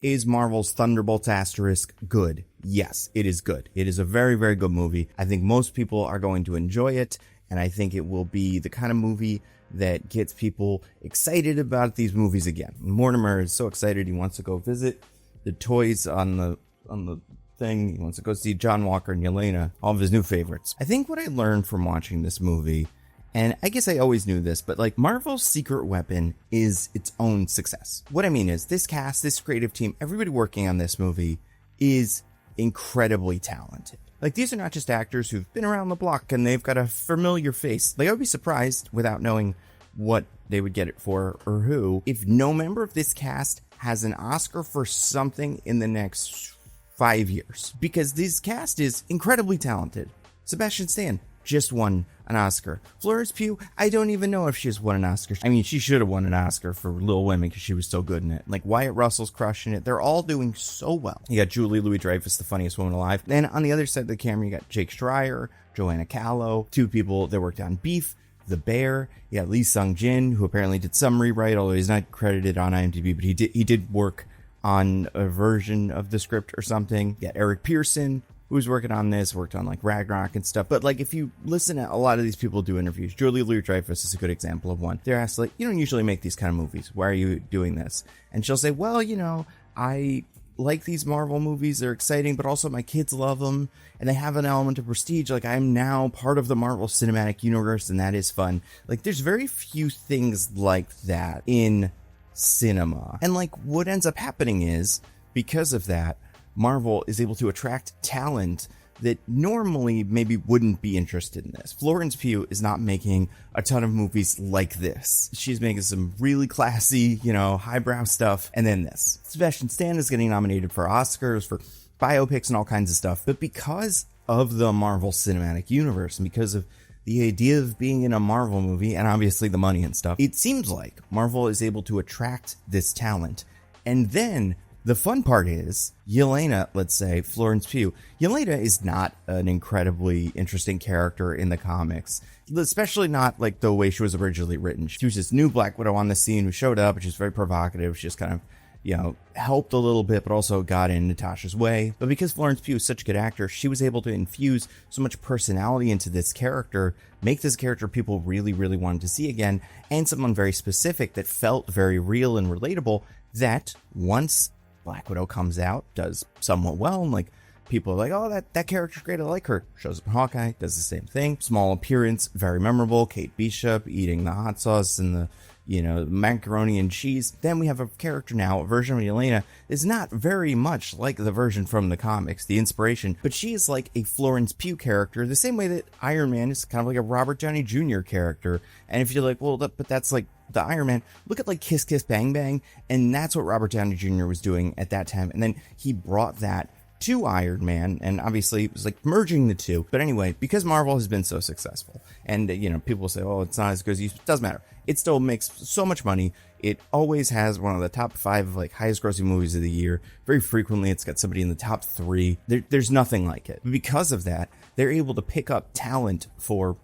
Is Marvel's Thunderbolts asterisk good? Yes, it is good. It is a very, very good movie. I think most people are going to enjoy it, and I think it will be the kind of movie that gets people excited about these movies again. Mortimer is so excited he wants to go visit the toys on the thing. He wants to go see John Walker and Yelena, all of his new favorites. I think what I learned from watching this movie, and I guess I always knew this, but like Marvel's secret weapon is its own success. What I mean is this cast, this creative team, everybody working on this movie is incredibly talented. Like, these are not just actors who've been around the block and they've got a familiar face. Like, I would be surprised, without knowing what they would get it for or who, if no member of this cast has an Oscar for something in the next 5 years. Because this cast is incredibly talented. Sebastian Stan just won an Oscar. Florence Pugh, I don't even know if she's won an Oscar. I mean, she should have won an Oscar for Little Women because she was so good in it. Like, Wyatt Russell's crushing it. They're all doing so well. You got Julie Louis-Dreyfus, the funniest woman alive. Then on the other side of the camera, you got Jake Schreier, Joanna Callow, two people that worked on Beef, The Bear. You got Lee Sung-jin, who apparently did some rewrite, although he's not credited on IMDb, but he did work on a version of the script or something. You got Eric Pearson, who's working on this, worked on like Ragnarok and stuff. But like, if you listen to a lot of these people do interviews, Julie Louis-Dreyfus is a good example of one. They're asked, like, you don't usually make these kind of movies. Why are you doing this? And she'll say, well, you know, I like these Marvel movies. They're exciting, but also my kids love them and they have an element of prestige. Like, I'm now part of the Marvel Cinematic Universe and that is fun. Like, there's very few things like that in cinema. And like, what ends up happening is, because of that, Marvel is able to attract talent that normally maybe wouldn't be interested in this. Florence Pugh is not making a ton of movies like this. She's making some really classy, you know, highbrow stuff, and then this. Sebastian Stan is getting nominated for Oscars, for biopics and all kinds of stuff. But because of the Marvel Cinematic Universe, and because of the idea of being in a Marvel movie, and obviously the money and stuff, it seems like Marvel is able to attract this talent. And then the fun part is, Yelena, let's say, Florence Pugh. Yelena is not an incredibly interesting character in the comics, especially not like the way she was originally written. She was this new Black Widow on the scene who showed up, and she's very provocative. She just kind of, you know, helped a little bit, but also got in Natasha's way. But because Florence Pugh is such a good actor, she was able to infuse so much personality into this character, make this character people really, really wanted to see again, and someone very specific that felt very real and relatable, that once Black Widow comes out, does somewhat well, and like, people are like, oh, that character's great, I like her. Shows up in Hawkeye, does the same thing. Small appearance, very memorable. Kate Bishop eating the hot sauce and the, you know, macaroni and cheese. Then we have a character now, a version of Yelena, is not very much like the version from the comics, the inspiration, but she is like a Florence Pugh character, the same way that Iron Man is kind of like a Robert Downey Jr. character. And if you're like, well, but that's like the Iron Man, look at like Kiss Kiss Bang Bang, and that's what Robert Downey Jr. was doing at that time. And then he brought that to Iron Man, and obviously it was like merging the two. But anyway, because Marvel has been so successful, and you know, people say, oh, it's not as good as you, it doesn't matter. It still makes so much money. It always has one of the top 5 like highest grossing movies of the year. Very frequently it's got somebody in the top 3. There's nothing like it. Because of that, they're able to pick up talent for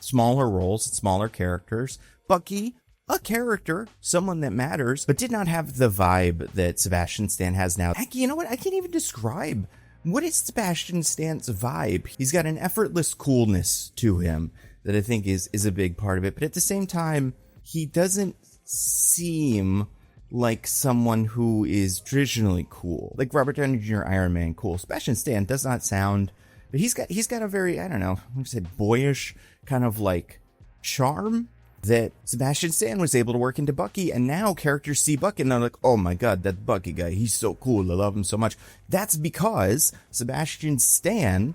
smaller roles, smaller characters. Bucky, a character, someone that matters, but did not have the vibe that Sebastian Stan has now. Heck, you know what? I can't even describe what is Sebastian Stan's vibe. He's got an effortless coolness to him that I think is a big part of it. But at the same time, he doesn't seem like someone who is traditionally cool. Like Robert Downey Jr., Iron Man, cool. Sebastian Stan does not sound, but he's got a very, I don't know, I'm gonna say boyish kind of like charm that Sebastian Stan was able to work into Bucky, and now characters see Bucky and they're like, oh my god, that Bucky guy, he's so cool, I love him so much. That's because Sebastian Stan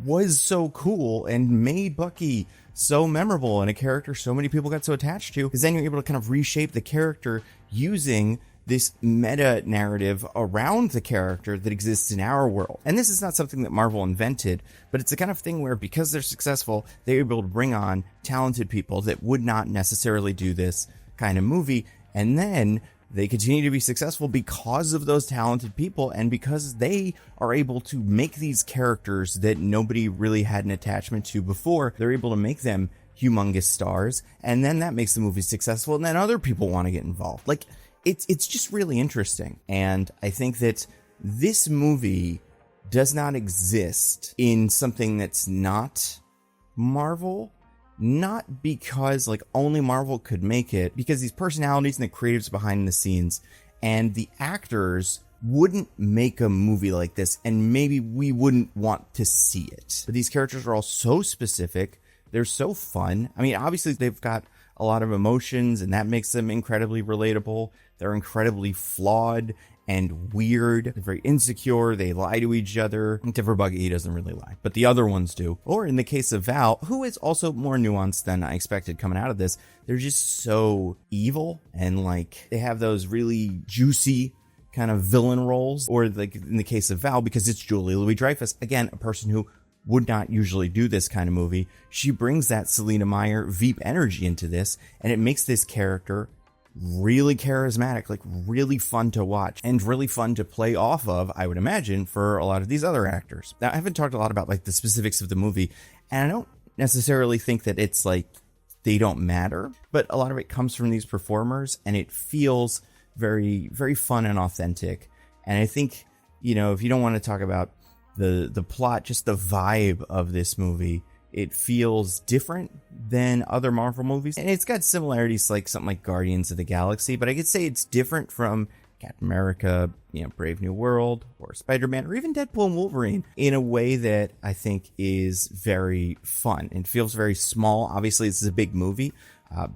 was so cool and made Bucky so memorable and a character so many people got so attached to, because then you're able to kind of reshape the character using this meta narrative around the character that exists in our world. And this is not something that Marvel invented, but it's the kind of thing where because they're successful, they're able to bring on talented people that would not necessarily do this kind of movie. And then they continue to be successful because of those talented people and because they are able to make these characters that nobody really had an attachment to before. They're able to make them humongous stars, and then that makes the movie successful, and then other people want to get involved. Like, it's just really interesting. And I think that this movie does not exist in something that's not Marvel, not because like only Marvel could make it, because these personalities and the creatives behind the scenes and the actors wouldn't make a movie like this, and maybe we wouldn't want to see it. But these characters are all so specific. They're so fun. I mean, obviously they've got a lot of emotions, and that makes them incredibly relatable. They're incredibly flawed and weird. They're very insecure. They lie to each other. Except for Buggy, he doesn't really lie, but the other ones do. Or in the case of Val, who is also more nuanced than I expected coming out of this, they're just so evil, and like they have those really juicy kind of villain roles. Or like in the case of Val, because it's Julie Louis-Dreyfus, again, a person who would not usually do this kind of movie, she brings that Selena Meyer Veep energy into this, and it makes this character really charismatic, like really fun to watch and really fun to play off of, I would imagine, for a lot of these other actors. Now, I haven't talked a lot about like the specifics of the movie, and I don't necessarily think that it's like they don't matter, but a lot of it comes from these performers, and it feels very, very fun and authentic. And I think, you know, if you don't want to talk about the plot, just the vibe of this movie, it feels different than other Marvel movies. And it's got similarities like something like Guardians of the Galaxy, but I could say it's different from Captain America, you know, Brave New World, or Spider-Man, or even Deadpool and Wolverine, in a way that I think is very fun and feels very small. Obviously, this is a big movie,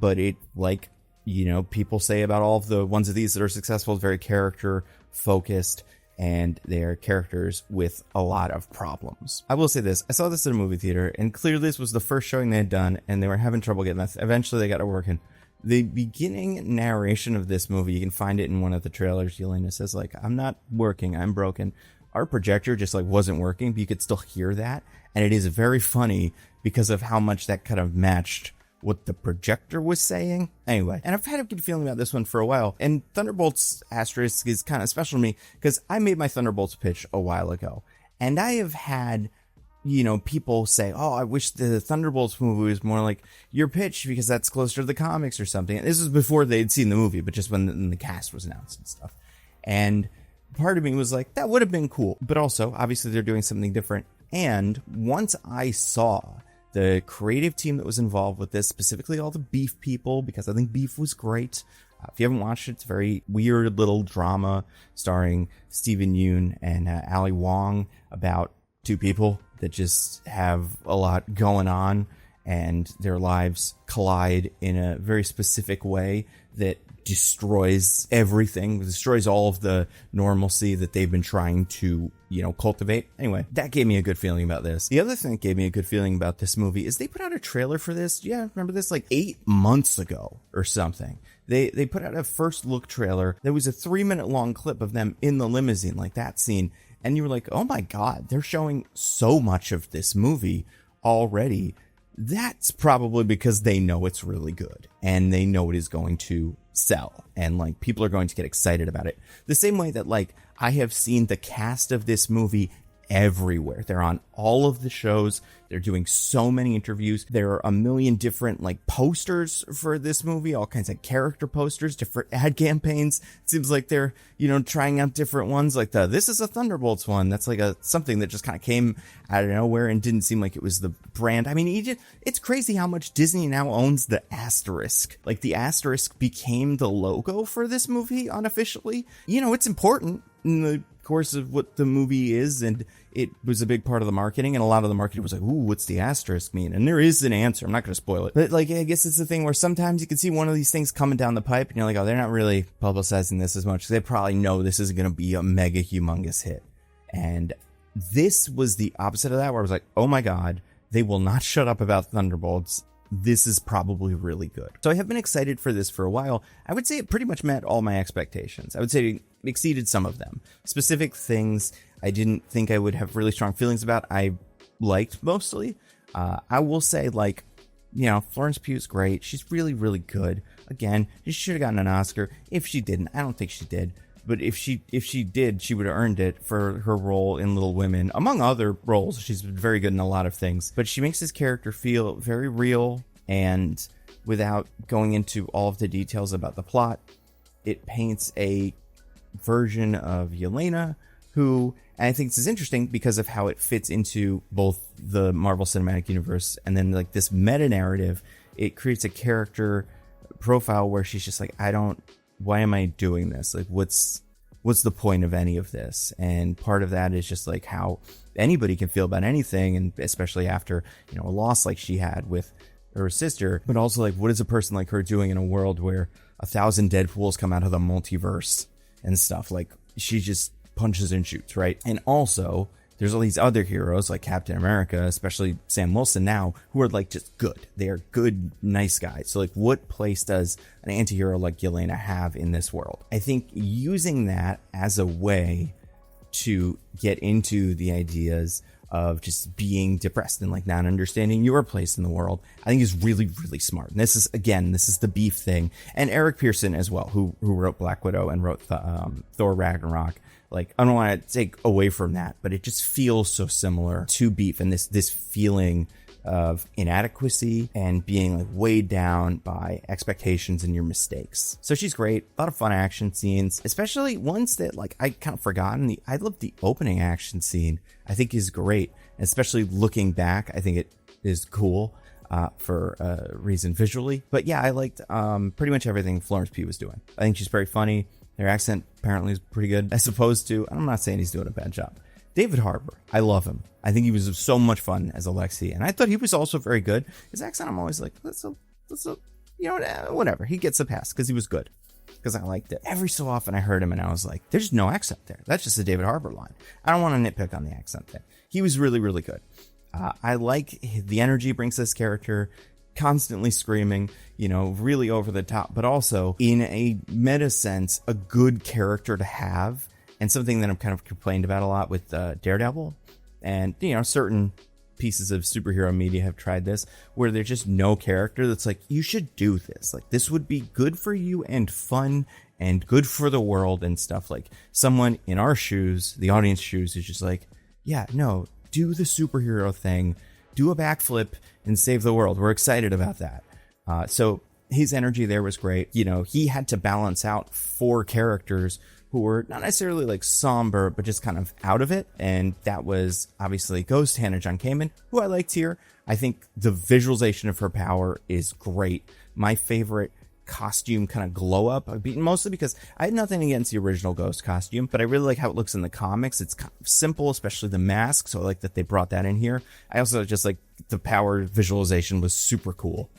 but it, like, you know, people say about all of the ones of these that are successful, is very character focused, and they're characters with a lot of problems. I will say this, I saw this in a movie theater, and clearly this was the first showing they had done, and they were having trouble getting that. Eventually they got it working. The beginning narration of this movie, you can find it in one of the trailers. Yelena says, like, I'm not working, I'm broken. Our projector just like wasn't working, but you could still hear that. And it is very funny because of how much that kind of matched what the projector was saying. Anyway, and I've had a good feeling about this one for a while, and Thunderbolts asterisk is kind of special to me because I made my Thunderbolts pitch a while ago, and I have had, you know, people say, oh, I wish the Thunderbolts movie was more like your pitch because that's closer to the comics or something. And this was before they'd seen the movie, but just when the cast was announced and stuff. And part of me was like, that would have been cool, but also obviously they're doing something different. And once I saw the creative team that was involved with this, specifically all the Beef people, because I think Beef was great. If you haven't watched it, it's a very weird little drama starring Steven Yeun and Ali Wong about two people that just have a lot going on, and their lives collide in a very specific way that destroys everything, destroys all of the normalcy that they've been trying to, you know, cultivate. Anyway, that gave me a good feeling about this. The other thing that gave me a good feeling about this movie is they put out a trailer for this. Yeah, remember this? Like 8 months ago or something. They put out a first look trailer. There was a 3-minute long clip of them in the limousine, like that scene. And you were like, oh my God, they're showing so much of this movie already. That's probably because they know it's really good and they know it is going to sell, and like people are going to get excited about it. The same way that like I have seen the cast of this movie everywhere. They're on all of the shows. They're doing so many interviews. There are a million different like posters for this movie, all kinds of character posters, different ad campaigns. It seems like they're, you know, trying out different ones, like this is a Thunderbolts one. That's like something that just kind of came out of nowhere and didn't seem like it was the brand. I mean, it's crazy how much Disney now owns the asterisk. Like the asterisk became the logo for this movie unofficially. You know, it's important in the course of what the movie is, and it was a big part of the marketing, and a lot of the marketing was like, ooh, what's the asterisk mean? And there is an answer. I'm not going to spoil it, but like, I guess it's the thing where sometimes you can see one of these things coming down the pipe and you're like, oh, they're not really publicizing this as much. They probably know this is going to be a mega humongous hit. And this was the opposite of that, where I was like, oh my God, they will not shut up about Thunderbolts. This is probably really good. So I have been excited for this for a while. I would say it pretty much met all my expectations. I would say it exceeded some of them. Specific things I didn't think I would have really strong feelings about, I liked mostly. I will say, like, you know, Florence Pugh's great. She's really, really good. Again, she should have gotten an Oscar. If she didn't, I don't think she did. But if she did, she would have earned it for her role in Little Women, among other roles. She's been very good in a lot of things. But she makes this character feel very real, and without going into all of the details about the plot, it paints a version of Yelena who, and I think this is interesting because of how it fits into both the Marvel Cinematic Universe and then like this meta narrative. It creates a character profile where she's just like, why am I doing this? Like, what's the point of any of this? And part of that is just like how anybody can feel about anything, and especially after, a loss like she had with her sister, but also like, what is a person like her doing in a world where 1,000 Deadpools come out of the multiverse and stuff? Like, she just punches and shoots, right? And also there's all these other heroes like Captain America, especially Sam Wilson now, who are like just good. They are good, nice guys. So like, what place does an anti-hero like Yelena have in this world? I think using that as a way to get into the ideas of just being depressed and like not understanding your place in the world, I think is really, really smart. And this is the beef thing. And Eric Pearson as well, who wrote Black Widow and wrote Thor Ragnarok. Like, I don't want to take away from that, but it just feels so similar to beef and this feeling of inadequacy and being like weighed down by expectations and your mistakes. So she's great. A lot of fun action scenes, especially ones that like I kind of forgotten. I love the opening action scene. I think is great, especially looking back. I think it is cool for a reason visually. But yeah, I liked pretty much everything Florence Pugh was doing. I think she's very funny. Their accent apparently is pretty good, as opposed to, I'm not saying he's doing a bad job, David Harbour. I love him. I think he was so much fun as Alexei, and I thought he was also very good. His accent, I'm always like, whatever. He gets a pass because he was good, because I liked it. Every so often I heard him and I was like, there's no accent there. That's just a David Harbour line. I don't want to nitpick on the accent thing. He was really, really good. I like the energy he brings this character. Constantly screaming, really over the top, but also in a meta sense, a good character to have, and something that I'm kind of complained about a lot with Daredevil. And, certain pieces of superhero media have tried this, where there's just no character that's like, you should do this. Like, this would be good for you and fun and good for the world and stuff. Like, someone in our shoes, the audience shoes, is just like, yeah, no, do the superhero thing. Do a backflip and save the world. We're excited about that. So his energy there was great. He had to balance out 4 characters who were not necessarily like somber, but just kind of out of it. And that was obviously Ghost, Hannah John Kamen, who I liked here. I think the visualization of her power is great. My favorite costume kind of glow up, mostly because I had nothing against the original Ghost costume, but I really like how it looks in the comics. It's kind of simple, especially the mask, so I like that they brought that in here. I also just like the power visualization was super cool,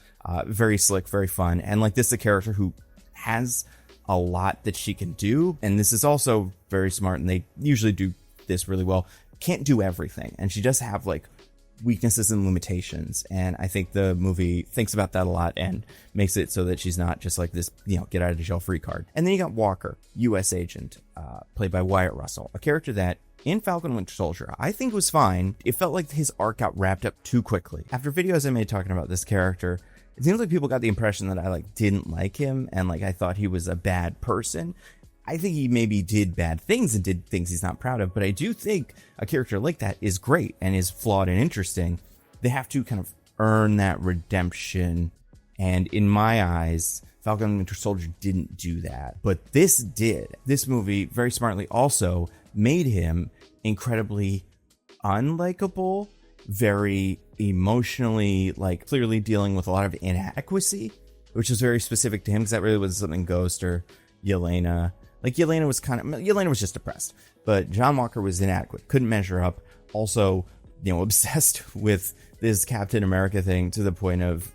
very slick, very fun, and like this is a character who has a lot that she can do, and this is also very smart, and they usually do this really well. Can't do everything, and she does have like weaknesses and limitations, and I think the movie thinks about that a lot and makes it so that she's not just like this, get out of jail free card. And then you got Walker, U.S. agent, played by Wyatt Russell, a character that in Falcon Winter Soldier I think was fine. It felt like his arc got wrapped up too quickly. After videos I made talking about this character, it seems like people got the impression that I like didn't like him and like I thought he was a bad person. I think he maybe did bad things and did things he's not proud of, but I do think a character like that is great and is flawed and interesting. They have to kind of earn that redemption, and in my eyes, Falcon and Winter Soldier didn't do that, but this did. This movie very smartly also made him incredibly unlikable, very emotionally, like clearly dealing with a lot of inadequacy, which is very specific to him, because that really was something Ghost or Yelena. Like Yelena was just depressed, but John Walker was inadequate, couldn't measure up. Also, obsessed with this Captain America thing to the point of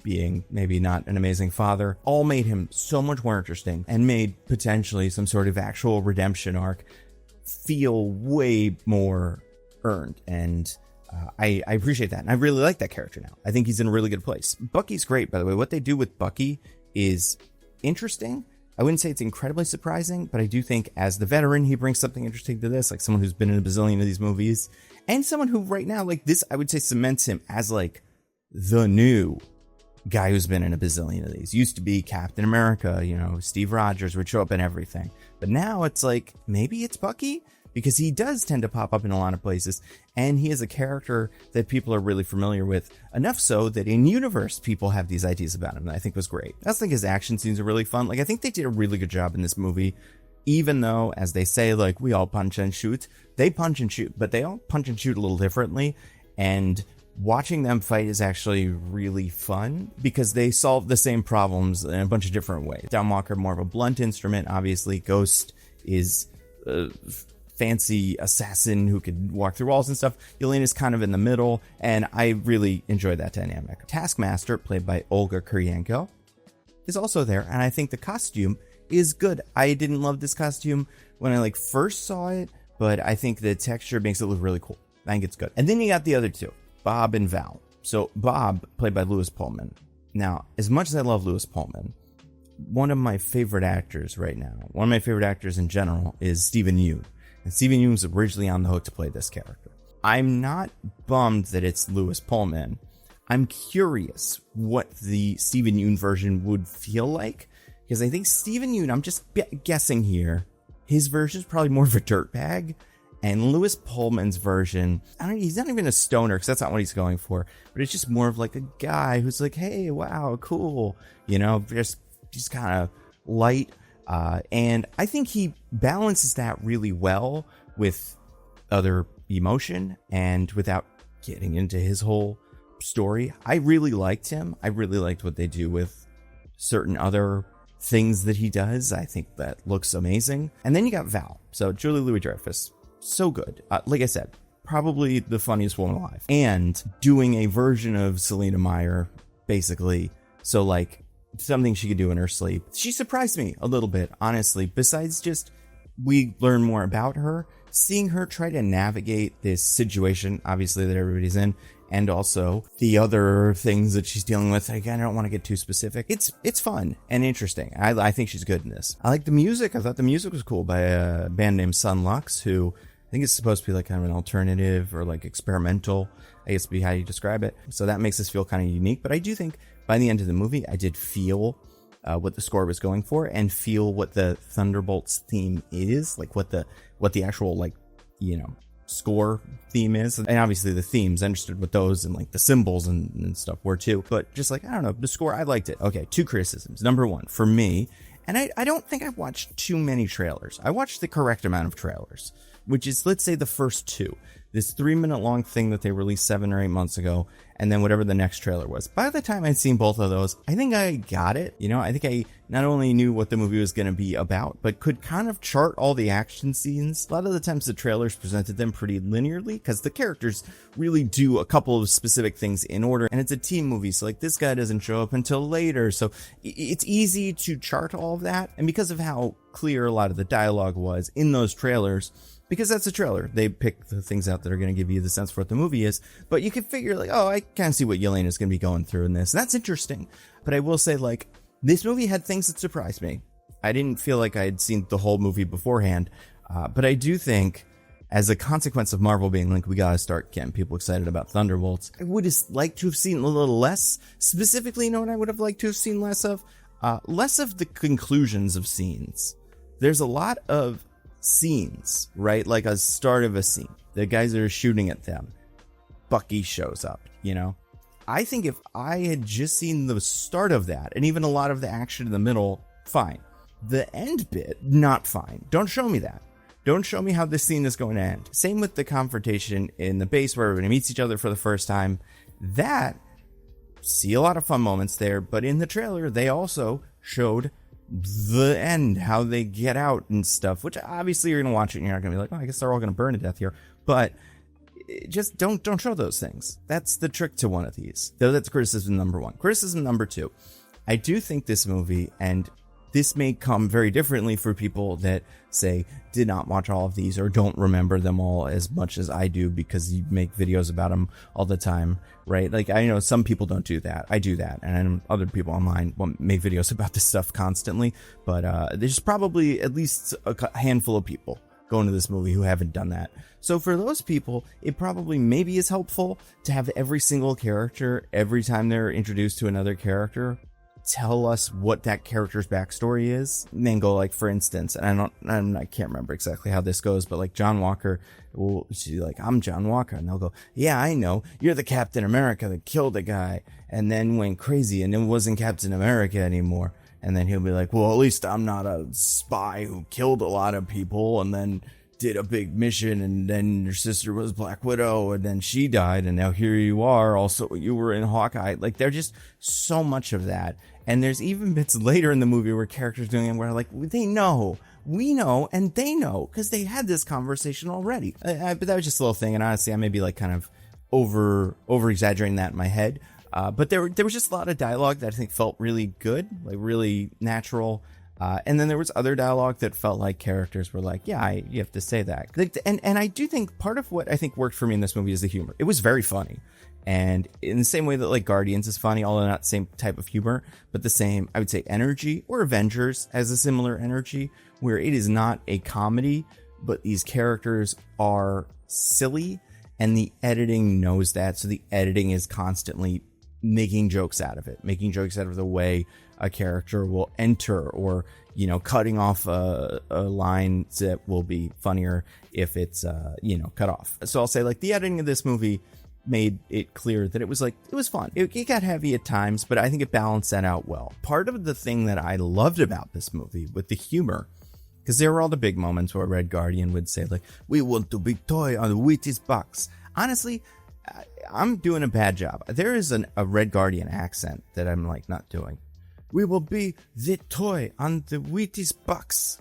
being maybe not an amazing father. All made him so much more interesting and made potentially some sort of actual redemption arc feel way more earned. And I appreciate that. And I really like that character now. I think he's in a really good place. Bucky's great, by the way. What they do with Bucky is interesting. I wouldn't say it's incredibly surprising, but I do think as the veteran, he brings something interesting to this, like someone who's been in a bazillion of these movies, and someone who right now, like this, I would say cements him as like the new guy who's been in a bazillion of these. Used to be Captain America, Steve Rogers would show up in everything, but now it's like, maybe it's Bucky. because he does tend to pop up in a lot of places, and he is a character that people are really familiar with, enough so that in universe people have these ideas about him that I think was great. I also think his action scenes are really fun. Like, I think they did a really good job in this movie, even though, as they say, like, we all punch and shoot. They punch and shoot, but they all punch and shoot a little differently, and watching them fight is actually really fun because they solve the same problems in a bunch of different ways. Dawnwalker, more of a blunt instrument, obviously. Ghost is a fancy assassin who could walk through walls and stuff. Yelena's kind of in the middle, and I really enjoy that dynamic. Taskmaster, played by Olga Kurylenko, is also there, and I think the costume is good. I didn't love this costume when I first saw it, but I think the texture makes it look really cool. I think it's good. And then you got the other two, Bob and Val. So Bob, played by Lewis Pullman. Now, as much as I love Lewis Pullman, one of my favorite actors right now, one of my favorite actors in general, is Stephen Yeun. And Stephen Yeun was originally on the hook to play this character. I'm not bummed that it's Lewis Pullman. I'm curious what the Stephen Yeun version would feel like, because I think Stephen Yeun, I'm just guessing here, his version is probably more of a dirtbag. And Lewis Pullman's version, he's not even a stoner, because that's not what he's going for, but it's just more of like a guy who's like, hey, wow, cool, just kind of light. And I think he balances that really well with other emotion and without getting into his whole story. I really liked him. I really liked what they do with certain other things that he does. I think that looks amazing. And then you got Val. So Julie Louis-Dreyfus. So good. Like I said, probably the funniest woman alive. And doing a version of Selena Meyer, basically. So something she could do in her sleep. She surprised me a little bit, honestly. Besides just we learn more about her, seeing her try to navigate this situation, obviously, that everybody's in, and also the other things that she's dealing with. Again, I don't want to get too specific. It's fun and interesting. I think she's good in this. I like the music. I thought the music was cool by a band named Sun Lux, who I think it's supposed to be kind of an alternative or experimental, I guess would be how you describe it. So that makes us feel kind of unique. But I do think by the end of the movie, I did feel what the score was going for and feel what the Thunderbolts theme is, what the actual score theme is. And obviously the themes, I understood what those and the symbols and stuff were too. But just I don't know, the score, I liked it. Okay, 2 criticisms. Number 1, for me, and I don't think I've watched too many trailers. I watched the correct amount of trailers, which is, let's say, the first 2. This 3-minute long thing that they released 7 or 8 months ago, and then whatever the next trailer was. By the time I'd seen both of those, I think I got it. I think I not only knew what the movie was going to be about, but could kind of chart all the action scenes. A lot of the times the trailers presented them pretty linearly, because the characters really do a couple of specific things in order, and it's a team movie, so this guy doesn't show up until later, so it's easy to chart all of that. And because of how clear a lot of the dialogue was in those trailers, because that's a trailer, they pick the things out that are going to give you the sense for what the movie is. But you can figure oh, I kind of see what Yelena's going to be going through in this. And that's interesting. But I will say this movie had things that surprised me. I didn't feel like I had seen the whole movie beforehand. But I do think, as a consequence of Marvel being we got to start getting people excited about Thunderbolts, I would have liked to have seen a little less. Specifically, what I would have liked to have seen less of? Less of the conclusions of scenes. There's a lot of scenes, right? A start of a scene. The guys that are shooting at them. Bucky shows up, I think if I had just seen the start of that, and even a lot of the action in the middle, fine. The end bit, not fine. Don't show me that. Don't show me how this scene is going to end. Same with the confrontation in the base where everybody meets each other for the first time. See a lot of fun moments there, but in the trailer, they also showed the end, how they get out and stuff, which obviously you're going to watch it and you're not going to be I guess they're all going to burn to death here. But just don't show those things. That's the trick to one of these. Though that's criticism number 1. Criticism number 2. I do think this movie, and this may come very differently for people that say did not watch all of these or don't remember them all as much as I do because you make videos about them all the time, right? I know some people don't do that. I do that. And other people online make videos about this stuff constantly. But there's probably at least a handful of people going to this movie who haven't done that. So for those people, it probably maybe is helpful to have every single character, every time they're introduced to another character, tell us what that character's backstory is, and then go like, for instance, and I can't remember exactly how this goes, but like John Walker will she's like, I'm John Walker, and they'll go, yeah, I know, you're the Captain America that killed a guy and then went crazy and then wasn't Captain America anymore. And then he'll be like, well, at least I'm not a spy who killed a lot of people and then did a big mission, and then your sister was Black Widow and then she died and now here you are, also you were in Hawkeye. Like, there's just so much of that. And there's even bits later in the movie where characters doing it where like, they know, we know, and they know because they had this conversation already. But that was just a little thing, and honestly I may be like kind of over exaggerating that in my head, but there was just a lot of dialogue that I think felt really good, like really natural. And then there was other dialogue that felt like characters were like, yeah, you have to say that. And I do think part of what I think worked for me in this movie is the humor. It was very funny. And in the same way that like Guardians is funny, although not the same type of humor, but the same, I would say, energy, or Avengers has a similar energy where it is not a comedy, but these characters are silly and the editing knows that. So the editing is constantly making jokes out of it, making jokes out of the way a character will enter, or, you know, cutting off a line that will be funnier if it's, you know, cut off. So I'll say like the editing of this movie made it clear that it was fun. It got heavy at times, but I think it balanced that out well. Part of the thing that I loved about this movie with the humor, because there were all the big moments where Red Guardian would say like, we want to be toy on the Wheaties box. Honestly, I'm doing a bad job. There is a Red Guardian accent that I'm like not doing. We will be the toy on the Wheaties box.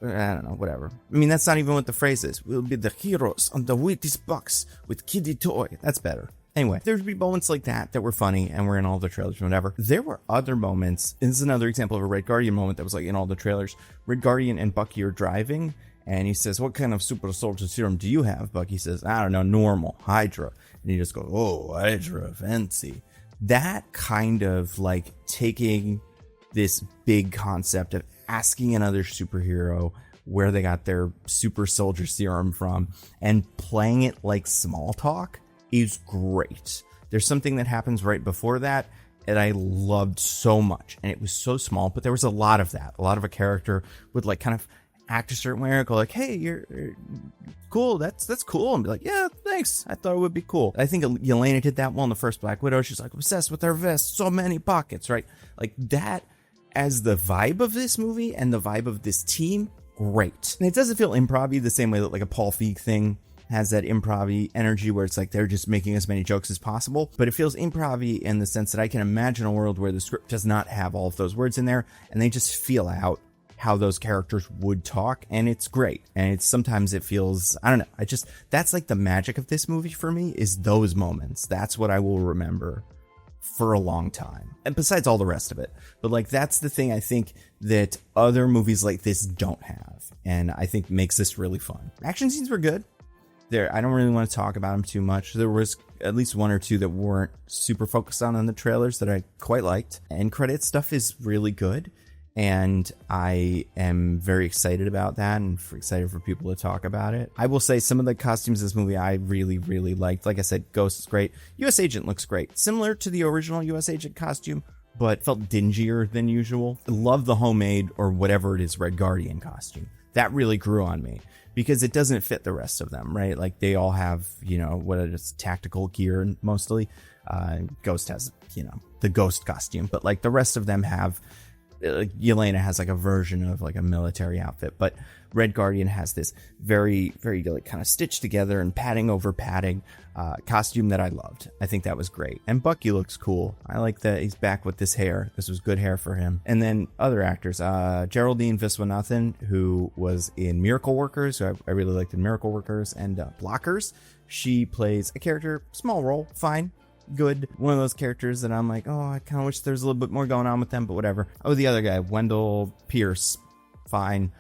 I don't know, whatever. I mean, that's not even what the phrase is. We'll be the heroes on the Wheaties box with Kitty Toy. That's better. Anyway, there'd be moments like that were funny and were in all the trailers and whatever. There were other moments. This is another example of a Red Guardian moment that was like in all the trailers. Red Guardian and Bucky are driving, and he says, what kind of super soldier serum do you have? Bucky says, I don't know, normal, Hydra. And he just goes, oh, Hydra, fancy. That kind of like taking this big concept of asking another superhero where they got their super soldier serum from and playing it like small talk is great. There's something that happens right before that that I loved so much, and it was so small, but there was a lot of that. A lot of a character would like kind of act a certain way, or go like, hey, you're cool, that's cool, and be like, yeah, thanks, I thought it would be cool. I think Yelena did that well in the first Black Widow. She's like obsessed with her vest, so many pockets, right? Like that as the vibe of this movie and the vibe of this team, great. And it doesn't feel improv-y the same way that like a Paul Feig thing has that improv-y energy where it's like they're just making as many jokes as possible, but it feels improv-y in the sense that I can imagine a world where the script does not have all of those words in there and they just feel out how those characters would talk, and it's great. And it's sometimes it feels, I don't know, that's like the magic of this movie for me, is those moments. That's what I will remember for a long time, and besides all the rest of it. But like that's the thing I think that other movies like this don't have, and I think makes this really fun. Action scenes were good. I don't really want to talk about them too much. There was at least one or two that weren't super focused on the trailers that I quite liked. End credit stuff is really good, and I am very excited about that and excited for people to talk about it. I will say some of the costumes in this movie I really, really liked. Like I said, Ghost is great. US Agent looks great. Similar to the original US Agent costume, but felt dingier than usual. I love the homemade, or whatever it is, Red Guardian costume. That really grew on me because it doesn't fit the rest of them, right? Like they all have, you know, what is tactical gear mostly. Ghost has, you know, the Ghost costume, but like the rest of them have, Yelena has like a version of like a military outfit, but Red Guardian has this very, very like kind of stitched together and padding over padding costume that I loved. I think that was great. And Bucky looks cool. I like that he's back with this hair. This was good hair for him. And then other actors, Geraldine Viswanathan, who was in Miracle Workers, who I really liked in Miracle Workers, and Blockers. She plays a character, small role, fine. Good. One of those characters that I'm like, oh, I kind of wish there's a little bit more going on with them, but whatever. Oh, the other guy, Wendell Pierce, fine.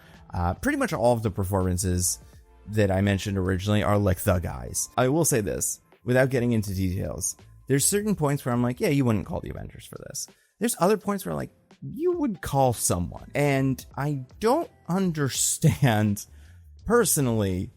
Pretty much all of the performances that I mentioned originally are like the guys. I will say this, without getting into details, there's certain points where I'm like, yeah, you wouldn't call the Avengers for this. There's other points where like, you would call someone. And I don't understand, personally,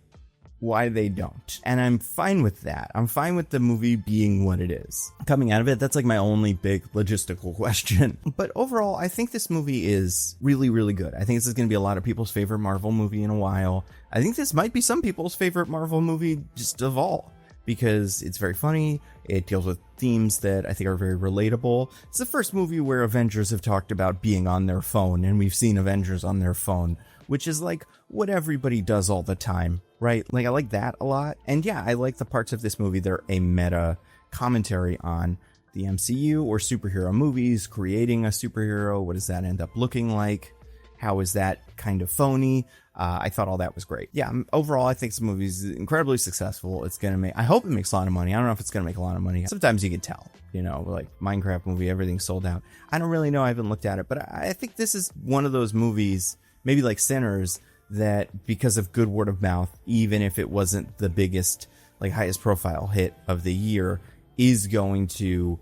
why they don't. And I'm fine with that. I'm fine with the movie being what it is. Coming out of it, that's like my only big logistical question. But overall, I think this movie is really, really good. I think this is going to be a lot of people's favorite Marvel movie in a while. I think this might be some people's favorite Marvel movie just of all, because it's very funny. It deals with themes that I think are very relatable. It's the first movie where Avengers have talked about being on their phone, and we've seen Avengers on their phone, which is like what everybody does all the time, right? Like, I like that a lot. And yeah, I like the parts of this movie that are a meta commentary on the MCU or superhero movies, creating a superhero. What does that end up looking like? How is that kind of phony? I thought all that was great. Yeah, overall, I think this movie is incredibly successful. It's going to make, I hope it makes a lot of money. I don't know if it's going to make a lot of money. Sometimes you can tell, you know, like Minecraft movie, everything's sold out. I don't really know. I haven't looked at it, but I think this is one of those movies, maybe like Sinners, that because of good word of mouth, even if it wasn't the biggest, like highest profile hit of the year, is going to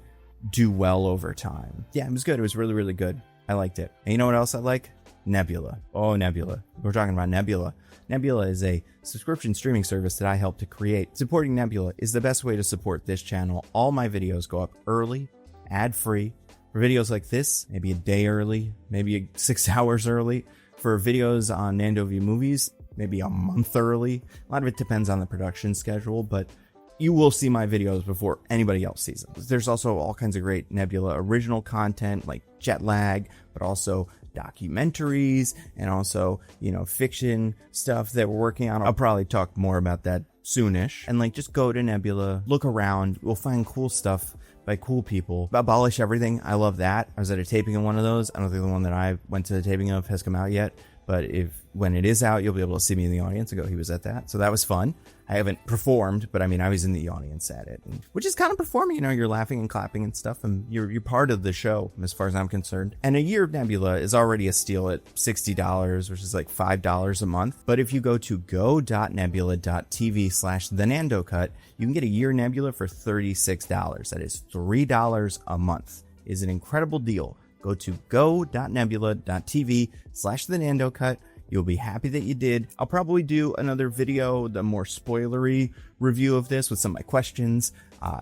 do well over time. Yeah, it was good. It was really, really good. I liked it. And you know what else I like? Nebula. Oh, Nebula. We're talking about Nebula. Nebula is a subscription streaming service that I helped to create. Supporting Nebula is the best way to support this channel. All my videos go up early, ad-free. For videos like this, maybe a day early, maybe 6 hours early. For videos on Nando V Movies, maybe a month early. A lot of it depends on the production schedule, but you will see my videos before anybody else sees them. There's also all kinds of great Nebula original content like Jet Lag, but also documentaries and also, you know, fiction stuff that we're working on. I'll probably talk more about that soonish. And like, just go to Nebula, look around. We'll find cool stuff by cool people. Abolish Everything. I love that. I was at a taping of one of those. I don't think the one that I went to the taping of has come out yet, but when it is out, you'll be able to see me in the audience and go, he was at that. So that was fun. I haven't performed, but I mean, I was in the audience at it, which is kind of performing. You know, you're laughing and clapping and stuff, and you're part of the show as far as I'm concerned. And a year of Nebula is already a steal at $60, which is like $5 a month. But if you go to go.nebula.tv/thenandocut, you can get a year Nebula for $36. That is $3 a month. It is an incredible deal. Go to go.nebula.tv/thenandocut. You'll be happy that you did. I'll probably do another video, the more spoilery review of this with some of my questions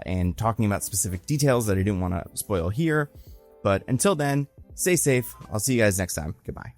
and talking about specific details that I didn't want to spoil here. But until then, stay safe. I'll see you guys next time. Goodbye.